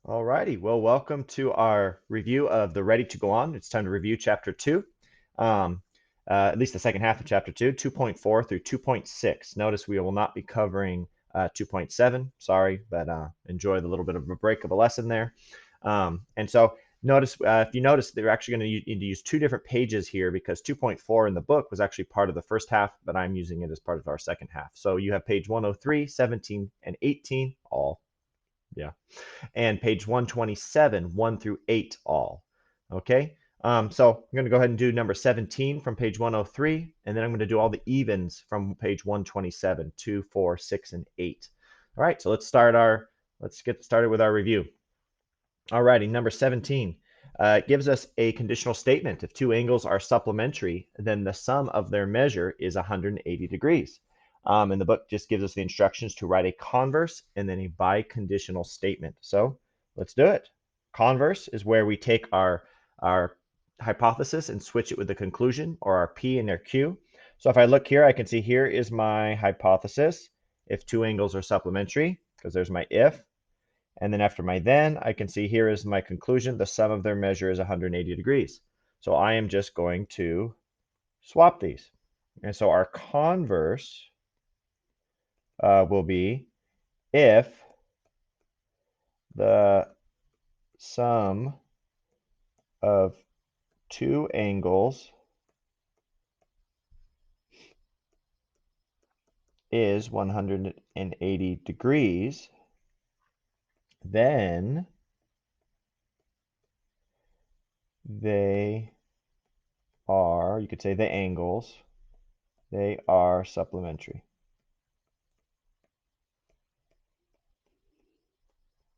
Alrighty, well, welcome to our review of the Ready to Go On. It's time to review Chapter 2, um, at least the second half of Chapter 2, 2.4 through 2.6. Notice we will not be covering 2.7. Sorry, but enjoy the little bit of a break of a lesson there. And so notice, if you notice, they're actually going to need to use two different pages here because 2.4 in the book was actually part of the first half, but I'm using it as part of our second half. So you have page 103, 17, and 18, all. Yeah, and page 127, 1 through 8 all. Okay, so I'm going to go ahead and do number 17 from page 103, and then I'm going to do all the evens from page 127, 2, 4, 6, and 8. All right, so let's get started with our review. All righty, number 17. It gives us a conditional statement. If two angles are supplementary, then the sum of their measure is 180 degrees. And the book just gives us the instructions to write a converse and then a biconditional statement. So let's do it. Converse is where we take our hypothesis and switch it with the conclusion, or our P and our Q. So if I look here, I can see here is my hypothesis. If two angles are supplementary, because there's my if. And then after my then, I can see here is my conclusion. The sum of their measure is 180 degrees. So I am just going to swap these. And so our converse will be if the sum of two angles is 180 degrees, then they are, you could say the angles, they are supplementary.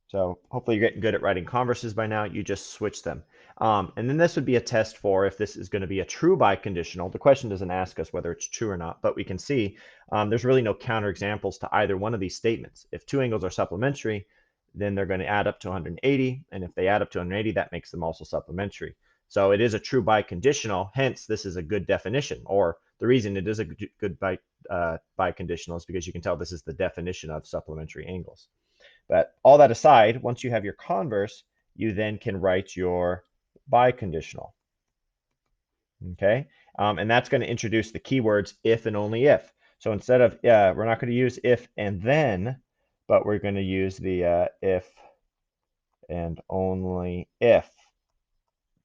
So hopefully you're getting good at writing converses by now. You just switch them. And then this would be a test for if this is going to be a true biconditional. The question doesn't ask us whether it's true or not, but we can see there's really no counterexamples to either one of these statements. If two angles are supplementary, then they're going to add up to 180. And if they add up to 180, that makes them also supplementary. So it is a true biconditional. Hence, this is a good definition. Or the reason it is a good biconditional is because you can tell this is the definition of supplementary angles. But all that aside, once you have your converse, you then can write your biconditional. Okay, and that's going to introduce the keywords if and only if. So instead of, we're not going to use if and then, but we're going to use the if and only if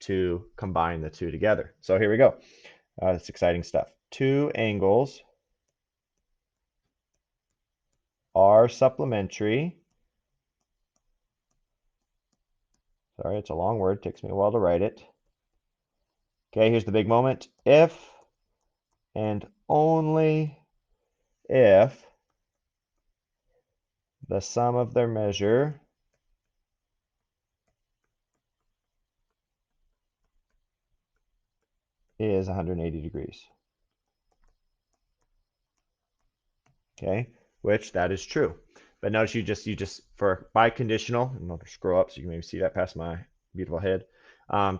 to combine the two together. So here we go. That's exciting stuff. Two angles are supplementary. Sorry, it's a long word. It takes me a while to write it. Okay, here's the big moment. If and only if the sum of their measure is 180 degrees. Okay, which that is true. But notice you just for biconditional, and I'll scroll up so you can maybe see that past my beautiful head.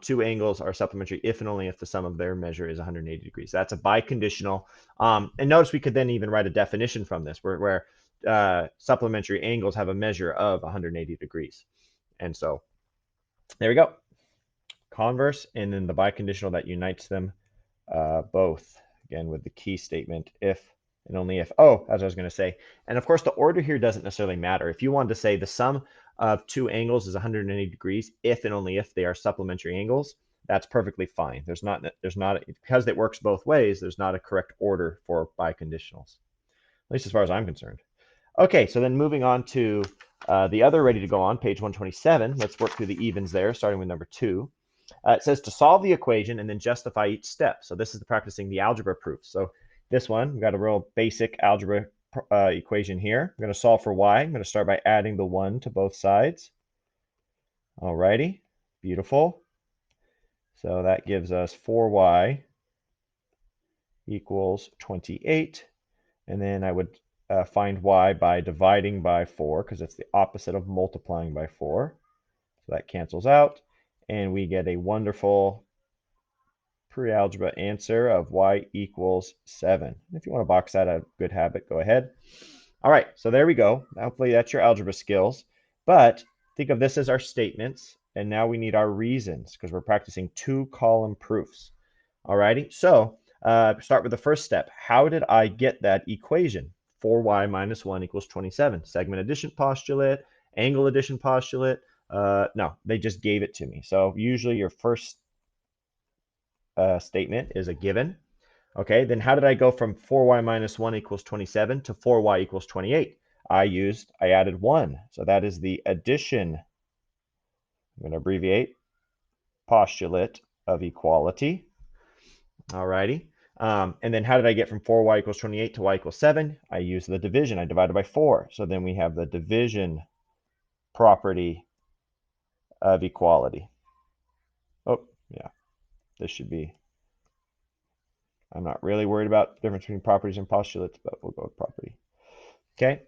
Two angles are supplementary if and only if the sum of their measure is 180 degrees. That's a biconditional. And notice we could then even write a definition from this where supplementary angles have a measure of 180 degrees. And so there we go. Converse, and then the biconditional that unites them both, again, with the key statement, if and only if. Oh, as I was going to say. And of course, the order here doesn't necessarily matter. If you wanted to say the sum of two angles is 180 degrees, if and only if they are supplementary angles, that's perfectly fine. There's not, because it works both ways, there's not a correct order for biconditionals, at least as far as I'm concerned. Okay, so then moving on to the other Ready to Go On, page 127. Let's work through the evens there, starting with number 2. It says to solve the equation and then justify each step. So this is practicing the algebra proof. So this one, we've got a real basic algebra equation here. I'm going to solve for y. I'm going to start by adding the 1 to both sides. Alrighty, beautiful. So that gives us 4y equals 28. And then I would find y by dividing by 4, because it's the opposite of multiplying by 4. So that cancels out, and we get a wonderful pre-algebra answer of y equals 7. If you want to box that, a good habit, go ahead. All right, so there we go. Hopefully that's your algebra skills. But think of this as our statements, and now we need our reasons because we're practicing 2-column proofs. Alrighty, so start with the first step. How did I get that equation? 4y minus 1 equals 27. Segment addition postulate, angle addition postulate. No, they just gave it to me. So usually your first statement is a given. Okay, then how did I go from 4y minus 1 equals 27 to 4y equals 28? I added 1. So that is the addition, I'm going to abbreviate, postulate of equality. Alrighty. And then how did I get from 4y equals 28 to y equals 7? I used the division. I divided by 4. So then we have the division property of equality. Oh, yeah, this should be, I'm not really worried about the difference between properties and postulates, but we'll go with property. Okay,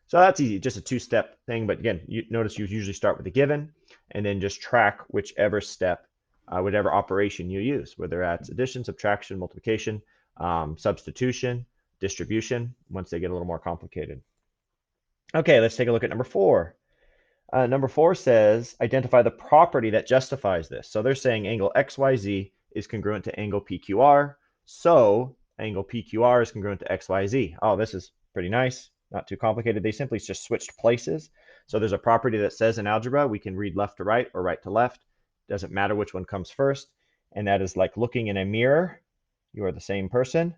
so that's easy, just a two-step thing. But again, you notice you usually start with a given and then just track whichever step, whatever operation you use, whether that's addition, subtraction, multiplication, substitution, distribution, once they get a little more complicated. Okay, let's take a look at number 4. Number 4 says, identify the property that justifies this. So they're saying angle XYZ is congruent to angle PQR. So angle PQR is congruent to XYZ. Oh, this is pretty nice. Not too complicated. They simply just switched places. So there's a property that says in algebra, we can read left to right or right to left. Doesn't matter which one comes first. And that is like looking in a mirror. You are the same person.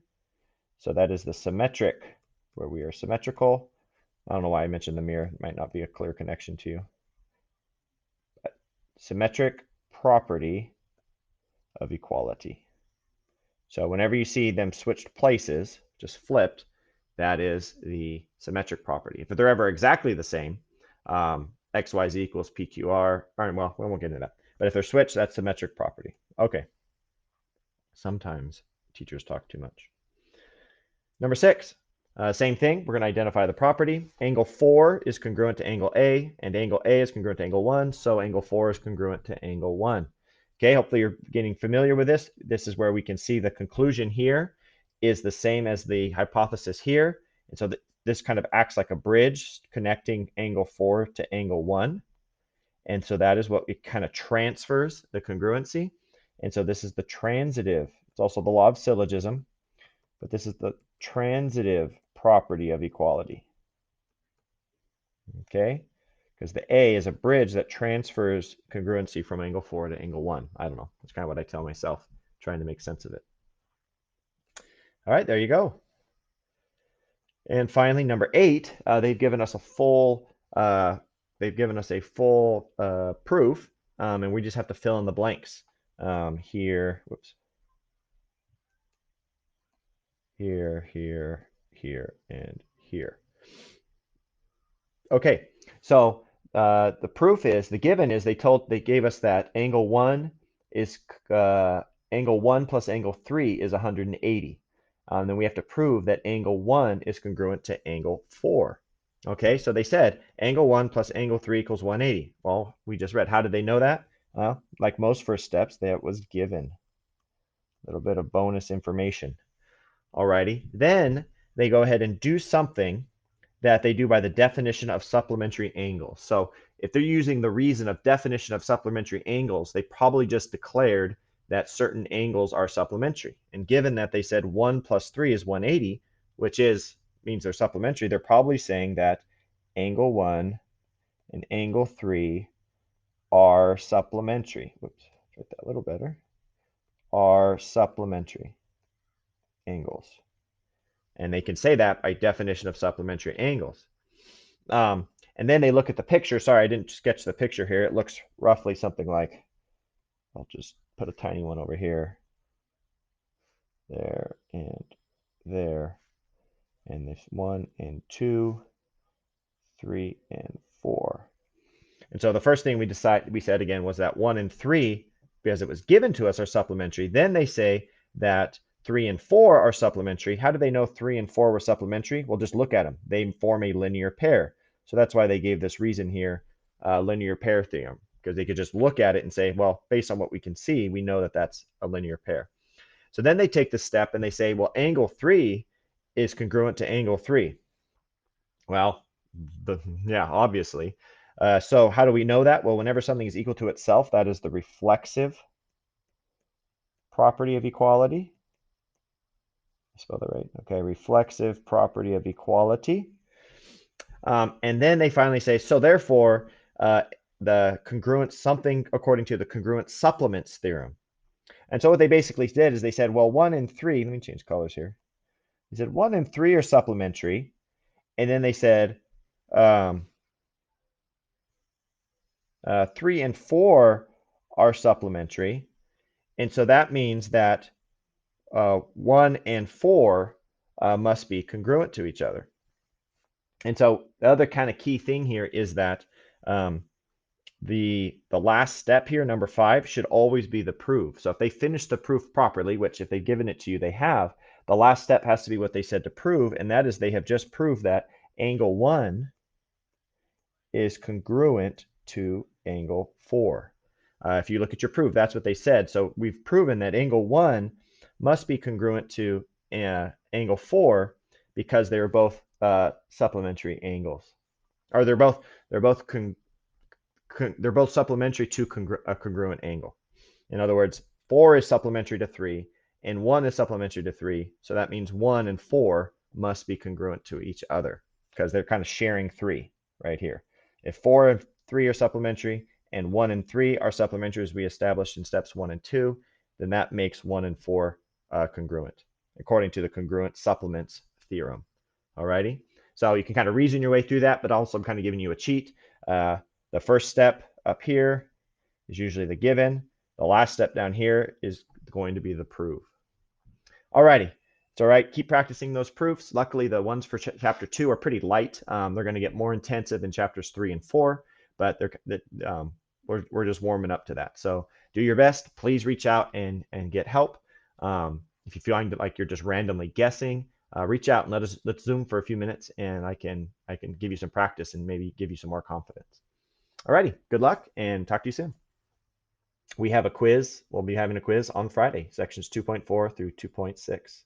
So that is the symmetric, where we are symmetrical. I don't know why I mentioned the mirror. It might not be a clear connection to you. Symmetric property of equality. So whenever you see them switched places, just flipped, that is the symmetric property. If they're ever exactly the same, XYZ equals PQR, well, we won't get into that. But if they're switched, that's symmetric property. Okay. Sometimes teachers talk too much. Number 6, same thing. We're going to identify the property. Angle 4 is congruent to angle A, and angle A is congruent to angle 1, so angle 4 is congruent to angle 1. Okay, hopefully you're getting familiar with this. This is where we can see the conclusion here is the same as the hypothesis here. And so this kind of acts like a bridge connecting angle 4 to angle 1. And so that is what it kind of transfers the congruency. And so this is the transitive. It's also the law of syllogism, but this is the transitive property of equality. Okay? Because the A is a bridge that transfers congruency from angle 4 to angle 1. I don't know. That's kind of what I tell myself, trying to make sense of it. All right, there you go. And finally, number 8, they've given us a full proof, and we just have to fill in the blanks here. Whoops. Here, here, here, and here. Okay, so the proof is, the given is, they gave us that angle 1 is angle 1 plus angle 3 is 180. Then we have to prove that angle 1 is congruent to angle 4. Okay, so they said angle 1 plus angle 3 equals 180. Well, we just read. How did they know that? Well, like most first steps, that was given. A little bit of bonus information. Alrighty, then they go ahead and do something that they do by the definition of supplementary angles. So if they're using the reason of definition of supplementary angles, they probably just declared that certain angles are supplementary. And given that they said 1 plus 3 is 180, which means they're supplementary, they're probably saying that angle 1 and angle 3 are supplementary. Whoops, write that a little better. Are supplementary angles. And they can say that by definition of supplementary angles. And then they look at the picture. Sorry, I didn't sketch the picture here. It looks roughly something like, I'll just put a tiny one over here, there, and there, and there's 1 and 2, 3 and 4. And so the first thing we said again was that 1 and 3, because it was given to us, are supplementary. Then they say that 3 and 4 are supplementary. How do they know 3 and 4 were supplementary? Well, just look at them. They form a linear pair. So that's why they gave this reason here, linear pair theorem, because they could just look at it and say, well, based on what we can see, we know that that's a linear pair. So then they take the step and they say, well, angle 3 is congruent to angle 3. Well, yeah, obviously. So how do we know that? Well, whenever something is equal to itself, that is the reflexive property of equality. Spell that right. Okay, reflexive property of equality. And then they finally say, so therefore, the congruent something according to the congruent supplements theorem. And so what they basically did is they said, well, 1 and 3, let me change colors here. They said 1 and 3 are supplementary. And then they said 3 and 4 are supplementary. And so that means that 1 and 4 must be congruent to each other. And so the other kind of key thing here is that the last step here, number 5, should always be the proof. So if they finish the proof properly, which if they've given it to you, they have, the last step has to be what they said to prove, and that is they have just proved that angle 1 is congruent to angle 4. If you look at your proof, that's what they said. So we've proven that angle 1 must be congruent to angle 4 because they are both supplementary angles, or they're both supplementary to a congruent angle. In other words, 4 is supplementary to 3, and 1 is supplementary to 3. So that means 1 and 4 must be congruent to each other because they're kind of sharing 3 right here. If 4 and 3 are supplementary and 1 and 3 are supplementary, as we established in steps 1 and 2, then that makes 1 and 4 congruent, according to the congruent supplements theorem. Alrighty? So you can kind of reason your way through that, but also I'm kind of giving you a cheat. The first step up here is usually the given. The last step down here is going to be the proof. Alrighty, it's all right. Keep practicing those proofs. Luckily, the ones for chapter 2 are pretty light. They're going to get more intensive in chapters 3 and 4, but we're just warming up to that. So do your best. Please reach out and get help. If you feel like you're just randomly guessing, reach out and let's Zoom for a few minutes, and I can give you some practice and maybe give you some more confidence. Alrighty, good luck and talk to you soon. We have a quiz. We'll be having a quiz on Friday, sections 2.4 through 2.6.